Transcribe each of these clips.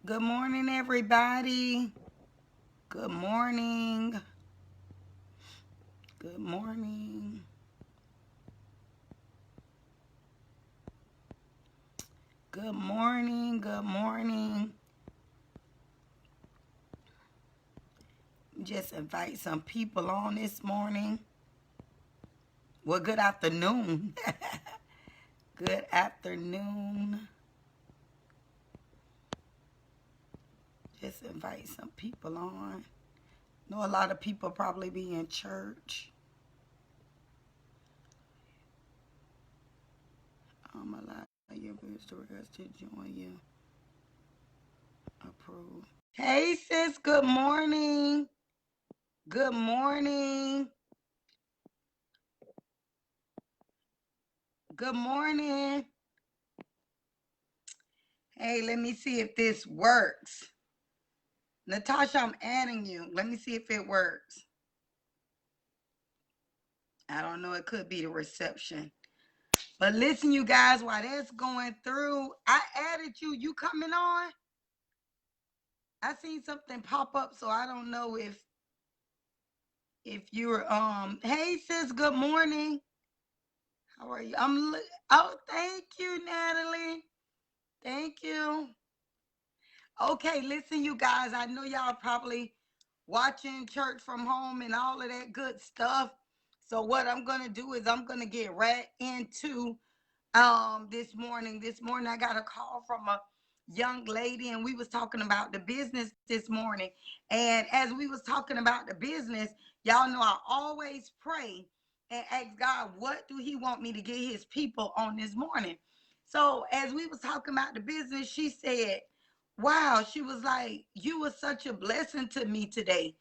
Good morning, everybody. Good morning. Good morning. Good morning. Good morning. Just invite some people on this morning. Well, good afternoon. Good afternoon. Just invite some people on. Know a lot of people probably be in church. Allow your visitors to join you. Approve. Hey, sis. Good morning. Good morning. Good morning. Hey, let me see if this works. Natasha, I'm adding you. Let me see if it works. I don't know. It could be the reception. But listen, you guys, while that's going through, I added you. You coming on? I seen something pop up, so I don't know if you're hey sis, good morning. How are you? Oh, thank you, Natalie. Thank you. Okay, listen, you guys. I know y'all probably watching church from home and all of that good stuff. So what I'm gonna do is I'm gonna get right into this morning. This morning I got a call from a young lady and we was talking about the business this morning. And as we was talking about the business, y'all know I always pray and ask God, what do he want me to get his people on this morning? So as we was talking about the business, she said, wow, she was like, you were such a blessing to me today.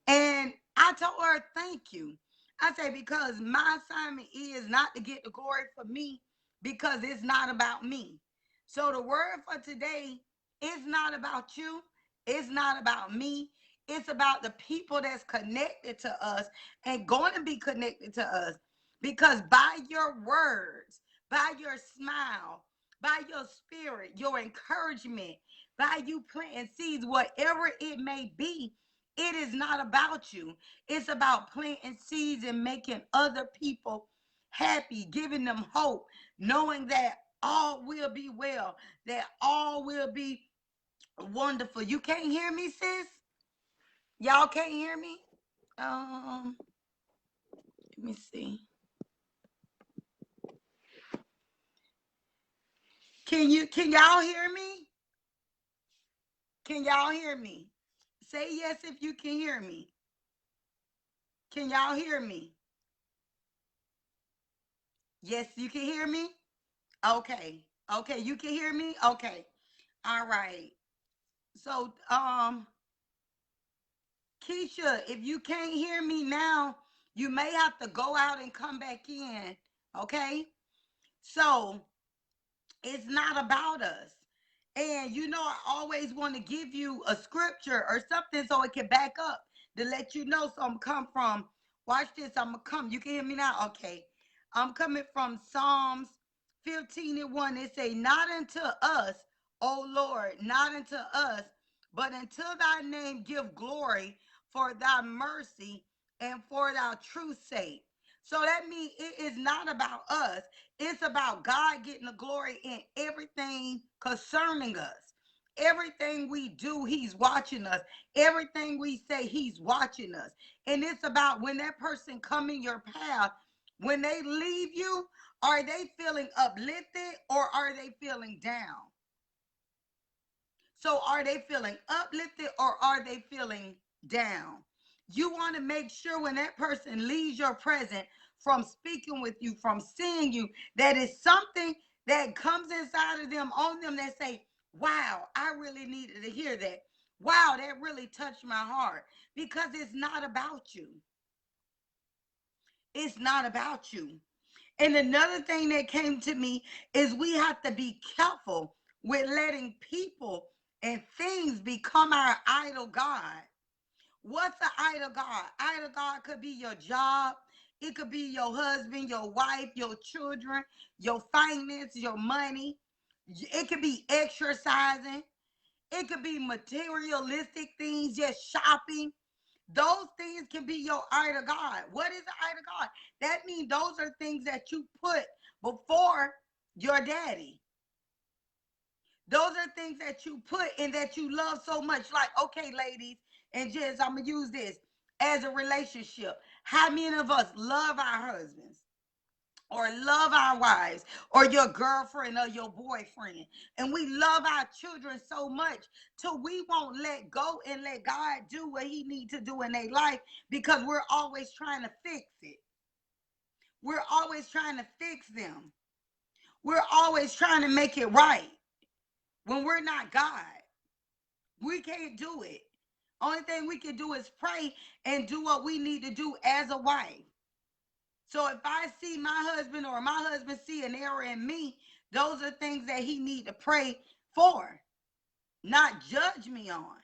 And I told her, thank you. I say, because my assignment is not to get the glory for me, because it's not about me. So the word for today is not about you. It's not about me. It's about the people that's connected to us and going to be connected to us. Because by your words, by your smile, by your spirit, your encouragement, by you planting seeds, whatever it may be, it is not about you. It's about planting seeds and making other people happy, giving them hope, knowing that all will be well, that all will be wonderful. You can't hear me, sis? Y'all can't hear me? Let me see. Can y'all hear me? Can y'all hear me? Say yes if you can hear me. Can y'all hear me? Yes, you can hear me? Okay. Okay, you can hear me? Okay. All right. So, Keisha, if you can't hear me now, you may have to go out and come back in. Okay? So, it's not about us. And you know, I always want to give you a scripture or something so it can back up to let you know. So I'm come from, watch this, I'm gonna come. You can hear me now? Okay. I'm coming from Psalms 15:1. It say, not unto us, O Lord, not unto us, but unto thy name give glory for thy mercy and for thy truth's sake. So that means it is not about us. It's about God getting the glory in everything concerning us. Everything we do, he's watching us. Everything we say, he's watching us. And it's about when that person come in your path, when they leave you, are they feeling uplifted or are they feeling down? So are they feeling uplifted or are they feeling down? You want to make sure when that person leaves your presence from speaking with you, from seeing you, that is something that comes inside of them, on them, that say, wow, I really needed to hear that. Wow, that really touched my heart. Because it's not about you. It's not about you. And another thing that came to me is we have to be careful with letting people and things become our idol God. What's an idol God? Idol God could be your job. It could be your husband, your wife, your children, your finance, your money. It could be exercising. It could be materialistic things, just shopping. Those things can be your idol God. What is the idol God? That means those are things that you put before your daddy. Those are things that you put and that you love so much. Like, okay, ladies and gents, I'm going to use this as a relationship. How many of us love our husbands? Or love our wives, or your girlfriend or your boyfriend, and we love our children so much till we won't let go and let God do what he needs to do in their life, because we're always trying to fix it. We're always trying to fix them. We're always trying to make it right when we're not God. We can't do it. Only thing we can do is pray and do what we need to do as a wife. So if I see my husband or my husband see an error in me, those are things that he need to pray for, not judge me on,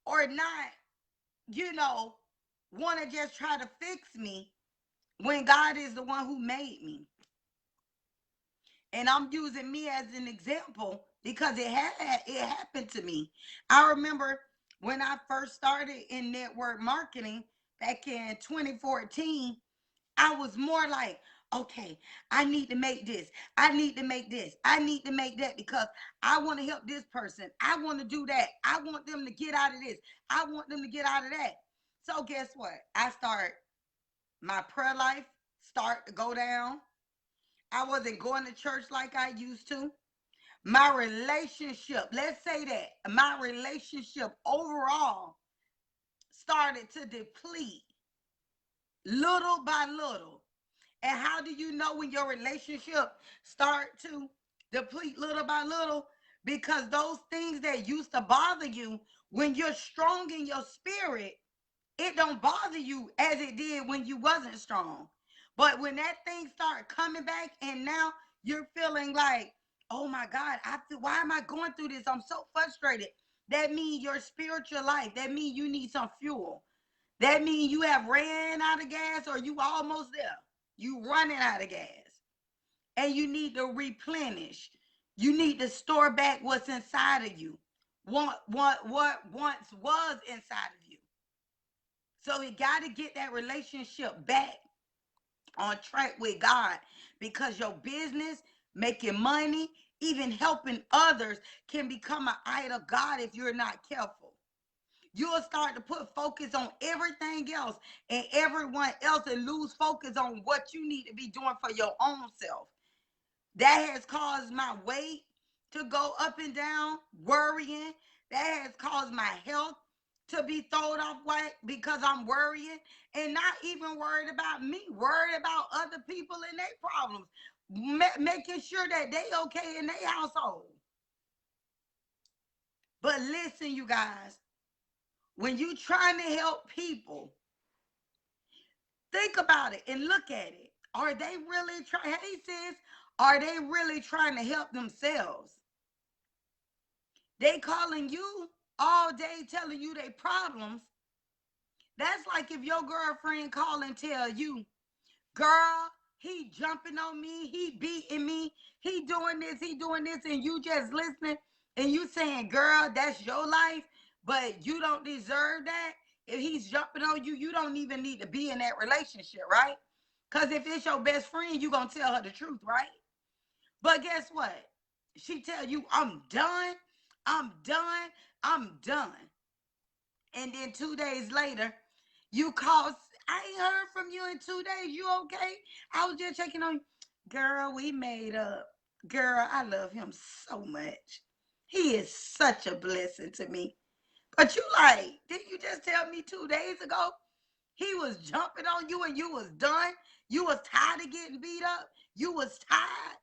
or not, want to just try to fix me when God is the one who made me. And I'm using me as an example because it happened to me. I remember when I first started in network marketing back in 2014, I was more like, okay, I need to make this. I need to make this. I need to make that because I want to help this person. I want to do that. I want them to get out of this. I want them to get out of that. So guess what? I start my prayer life start to go down. I wasn't going to church like I used to. My relationship, let's say that, my relationship overall started to deplete little by little. And how do you know when your relationship start to deplete little by little? Because those things that used to bother you, when you're strong in your spirit, it don't bother you as it did when you wasn't strong. But when that thing start coming back and now you're feeling like, oh my God, why am I going through this? I'm so frustrated. That means your spiritual life. That means you need some fuel. That means you have ran out of gas or you almost there. You running out of gas. And you need to replenish. You need to store back what's inside of you. What once was inside of you. So you got to get that relationship back on track with God, because your business, making money, even helping others can become an idol God if you're not careful. You'll start to put focus on everything else and everyone else and lose focus on what you need to be doing for your own self. That has caused my weight to go up and down, worrying. That has caused my health to be thrown off whack because I'm worrying, and not even worried about me, worried about other people and their problems, making sure that they okay in their household. But listen, you guys, when you trying to help people, think about it and look at it. Are they really trying? Hey, sis, are they really trying to help themselves? They calling you all day, telling you their problems. That's like if your girlfriend call and tell you, girl, he jumping on me, he beating me, he doing this, and you just listening and you saying, girl, that's your life, but you don't deserve that. If he's jumping on you, you don't even need to be in that relationship, right? Because if it's your best friend, you going to tell her the truth, right? But guess what? She tell you, I'm done, I'm done, I'm done. And then 2 days later, you call, I ain't heard from you in 2 days. You okay? I was just checking on you. Girl, we made up. Girl, I love him so much. He is such a blessing to me. But you like, didn't you just tell me 2 days ago he was jumping on you and you was done? You was tired of getting beat up? You was tired?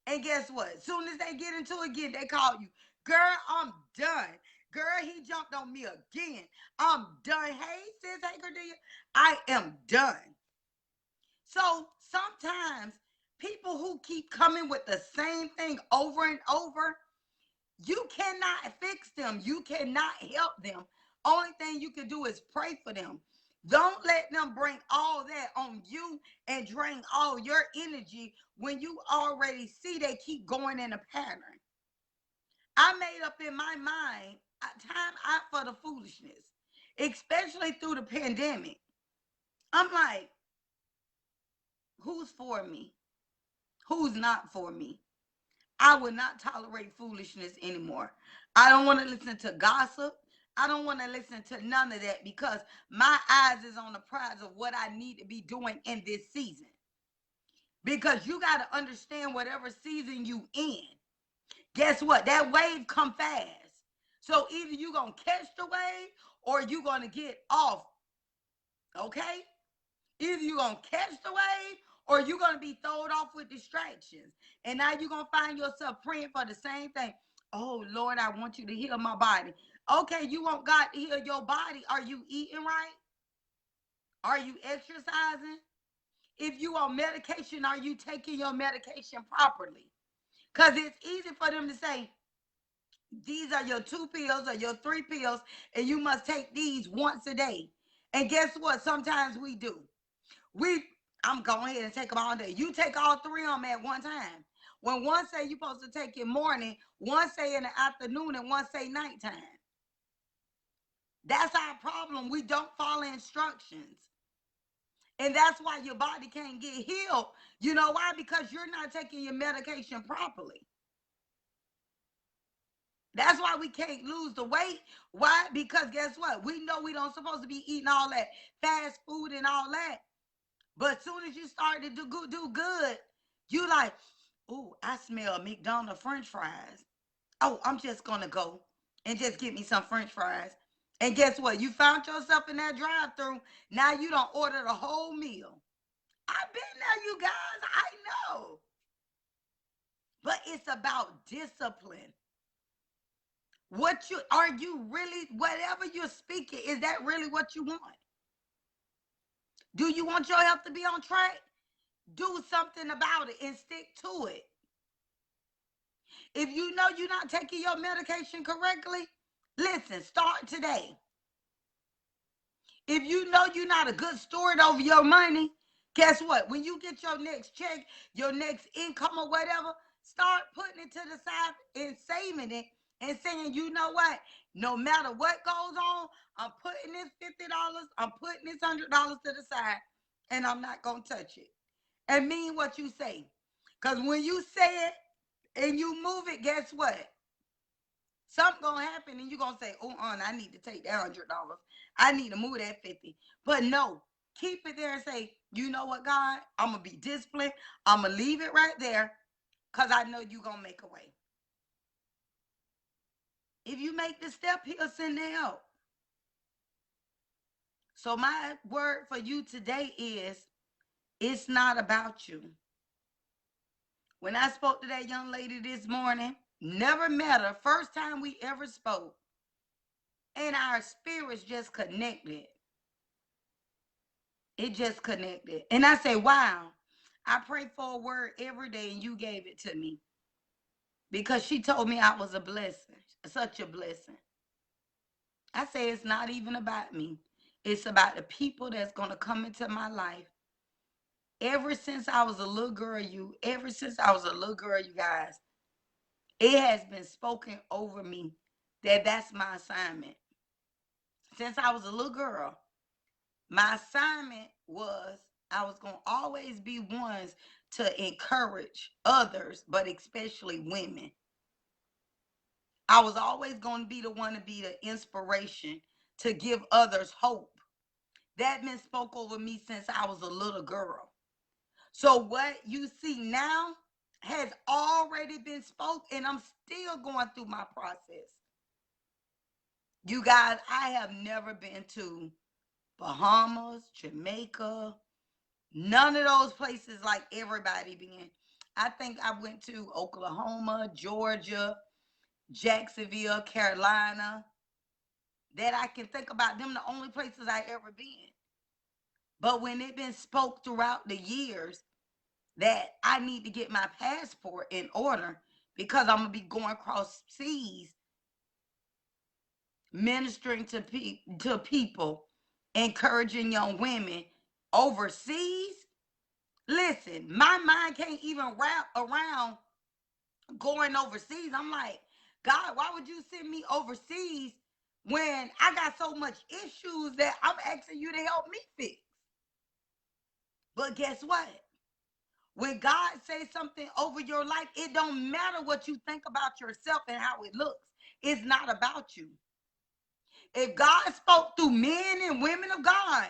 And guess what? As soon as they get into it again, they call you, girl, I'm done. Girl, he jumped on me again. I'm done. Hey, sis, hey, Cordelia, I am done. So sometimes people who keep coming with the same thing over and over, you cannot fix them. You cannot help them. Only thing you can do is pray for them. Don't let them bring all that on you and drain all your energy when you already see they keep going in a pattern. I made up in my mind time out for the foolishness, especially through the pandemic. I'm like, who's for me? Who's not for me? I will not tolerate foolishness anymore. I don't want to listen to gossip. I don't want to listen to none of that because my eyes is on the prize of what I need to be doing in this season. Because you got to understand whatever season you in. Guess what? That wave come fast. So either you going to catch the wave or you going to get off. Okay? Either you going to catch the wave or you're going to be thrown off with distractions. And now you're going to find yourself praying for the same thing. Oh, Lord, I want you to heal my body. Okay, you want God to heal your body. Are you eating right? Are you exercising? If you on medication, are you taking your medication properly? Because it's easy for them to say, these are your 2 pills or your 3 pills, and you must take these once a day. And guess what? Sometimes we do. I'm going ahead and take them all day. You take all 3 of them at one time. When one say you're supposed to take it morning, one say in the afternoon, and one say nighttime. That's our problem. We don't follow instructions. And that's why your body can't get healed. You know why? Because you're not taking your medication properly. That's why we can't lose the weight. Why? Because guess what? We know we don't supposed to be eating all that fast food and all that. But as soon as you start to do good, you like, oh, I smell McDonald's French fries. Oh, I'm just gonna go and just get me some French fries. And guess what? You found yourself in that drive-through. Now you don't order the whole meal. I've been there, you guys. I know. But it's about discipline. What you are you really, whatever you're speaking, is that really what you want? Do you want your health to be on track? Do something about it and stick to it. If you know you're not taking your medication correctly, listen, start today. If you know you're not a good steward over your money, guess what? When you get your next check, your next income or whatever, start putting it to the side and saving it and saying, you know what? No matter what goes on, I'm putting this $50, I'm putting this $100 to the side, and I'm not going to touch it. And mean what you say. Because when you say it and you move it, guess what? Something gonna happen and you're gonna say, oh, I need to take that $100. I need to move that 50. But no, keep it there and say, you know what, God? I'm gonna be disciplined. I'm gonna leave it right there because I know you're gonna make a way. If you make the step, he'll send the help. So my word for you today is, it's not about you. When I spoke to that young lady this morning, never met her, first time we ever spoke, and our spirits just connected. It just connected. And I say, wow, I pray for a word every day and you gave it to me. Because she told me I was a blessing, such a blessing. I say it's not even about me. It's about the people that's going to come into my life. Ever since I was a little girl, you guys, it has been spoken over me that that's my assignment. Since I was a little girl, my assignment was I was going to always be ones to encourage others, but especially women. I was always going to be the one to be the inspiration to give others hope. That been spoke over me since I was a little girl. So what you see now has already been spoke, and I'm still going through my process. You guys, I have never been to Bahamas, Jamaica, none of those places like everybody been. I think I went to Oklahoma, Georgia, Jacksonville, Carolina. That I can think about, them the only places I ever been. But when it been spoke throughout the years that I need to get my passport in order because I'm going to be going across seas ministering to people, encouraging young women overseas. Listen, my mind can't even wrap around going overseas. I'm like, God, why would you send me overseas when I got so much issues that I'm asking you to help me fix? But guess what? When God says something over your life, it don't matter what you think about yourself and how it looks. It's not about you. If God spoke through men and women of God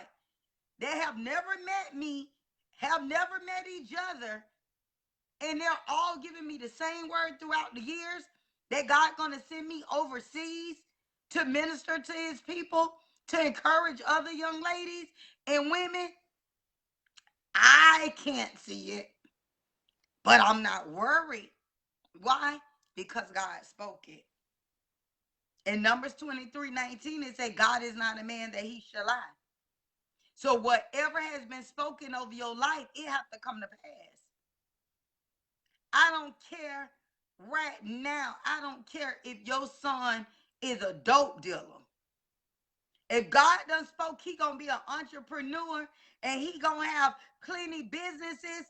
that have never met me, have never met each other, and they're all giving me the same word throughout the years, that God's going to send me overseas to minister to his people, to encourage other young ladies and women, I can't see it, but I'm not worried. Why? Because God spoke it. In Numbers 23:19, it says, God is not a man that he shall lie. So whatever has been spoken over your life, it has to come to pass. I don't care right now. I don't care if your son is a dope dealer. If God done spoke, he going to be an entrepreneur and he going to have plenty businesses.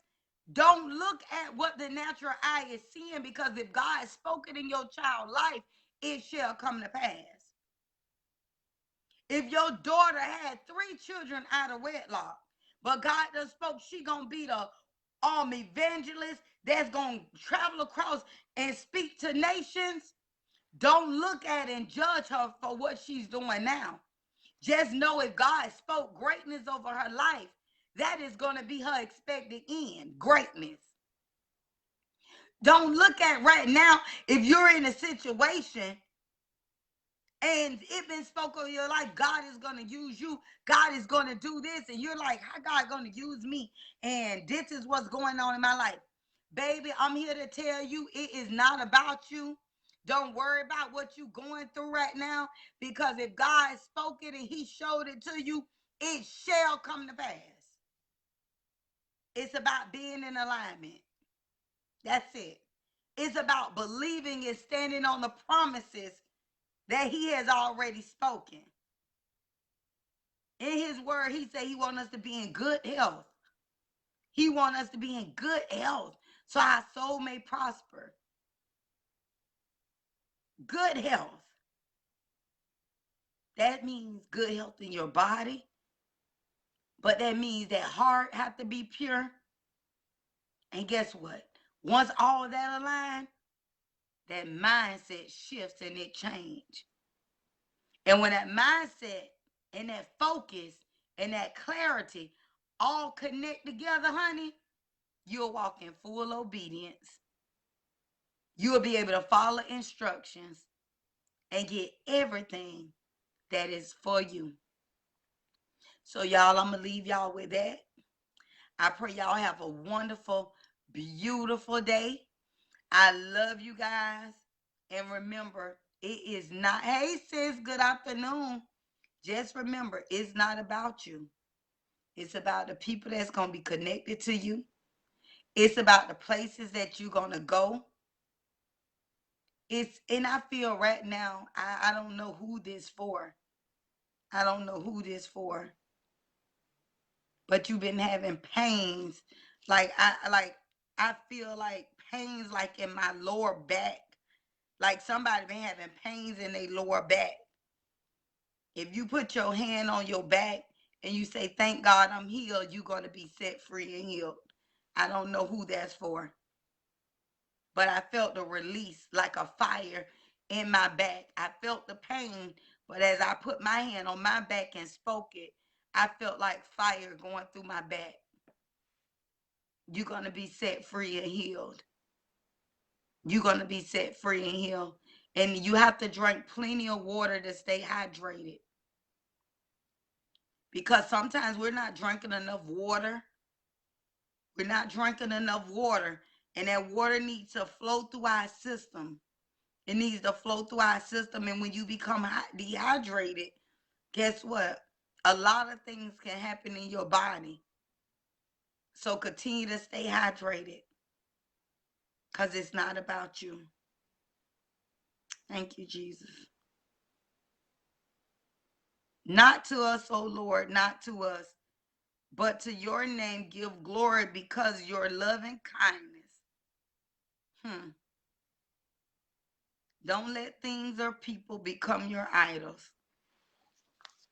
Don't look at what the natural eye is seeing, because if God has spoken in your child's life, it shall come to pass. If your daughter had 3 children out of wedlock, but God done spoke, she going to be the evangelist that's going to travel across and speak to nations, don't look at and judge her for what she's doing now. Just know if God spoke greatness over her life, that is going to be her expected end, greatness. Don't look at right now if you're in a situation and it been spoken over your life, God is going to use you, God is going to do this, and you're like, how God going to use me? And this is what's going on in my life. Baby, I'm here to tell you, it is not about you. Don't worry about what you're going through right now, because if God spoke it and he showed it to you, it shall come to pass. It's about being in alignment. That's it. It's about believing and standing on the promises that he has already spoken. In his word, he said he wants us to be in good health. He wants us to be in good health so our soul may prosper. Good health. That means good health in your body. But that means that heart have to be pure. And guess what? Once all that align, that mindset shifts and it change. And when that mindset and that focus and that clarity all connect together, honey, you'll walk in full obedience. You'll be able to follow instructions and get everything that is for you. So y'all, I'm going to leave y'all with that. I pray y'all have a wonderful, beautiful day. I love you guys. And remember, it is not, hey sis, good afternoon. Just remember, it's not about you. It's about the people that's going to be connected to you. It's about the places that you're going to go. And I feel right now, I don't know who this for. I don't know who this for. But you've been having pains. I feel like pains like in my lower back. Like somebody been having pains in their lower back. If you put your hand on your back and you say, thank God I'm healed, you're going to be set free and healed. I don't know who that's for. But I felt the release like a fire in my back. I felt the pain, but as I put my hand on my back and spoke it, I felt like fire going through my back. You're going to be set free and healed. You're going to be set free and healed. And you have to drink plenty of water to stay hydrated. Because sometimes we're not drinking enough water. We're not drinking enough water. And that water needs to flow through our system. It needs to flow through our system. And when you become dehydrated, guess what? A lot of things can happen in your body. So continue to stay hydrated. Because it's not about you. Thank you, Jesus. Not to us, O Lord, not to us, but to your name give glory, because your loving kindness. Don't let things or people become your idols.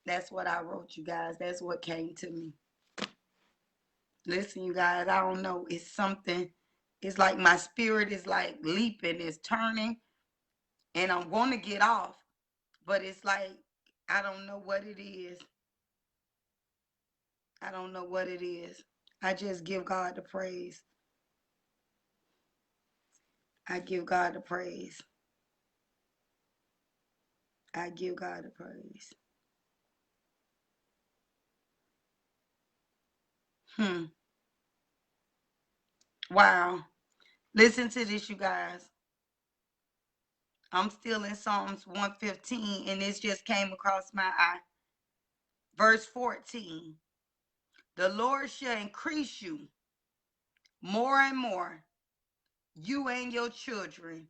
That's what I wrote, you guys. That's what came to me. Listen, you guys, I don't know. It's something. It's like my spirit is like leaping, it's turning, and I'm going to get off. But it's like, I don't know what it is. I don't know what it is. I just give God the praise. I give God the praise. I give God the praise. Wow. Listen to this, you guys. I'm still in Psalms 115, and this just came across my eye. Verse 14. The Lord shall increase you more and more, you and your children.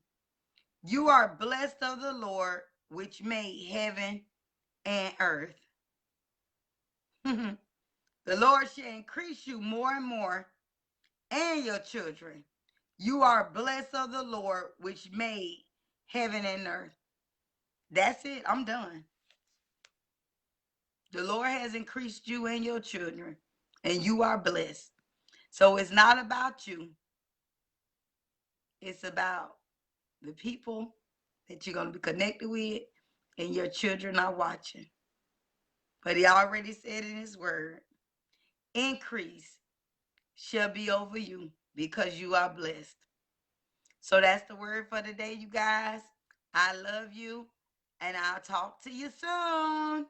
You are blessed of the Lord, which made heaven and earth. The Lord shall increase you more and more, and your children. You are blessed of the Lord, which made heaven and earth. That's it. I'm done. The Lord has increased you and your children, and you are blessed. So it's not about you. It's about the people that you're going to be connected with, and your children are watching. But he already said in his word, increase shall be over you because you are blessed. So that's the word for today, you guys. I love you, and I'll talk to you soon.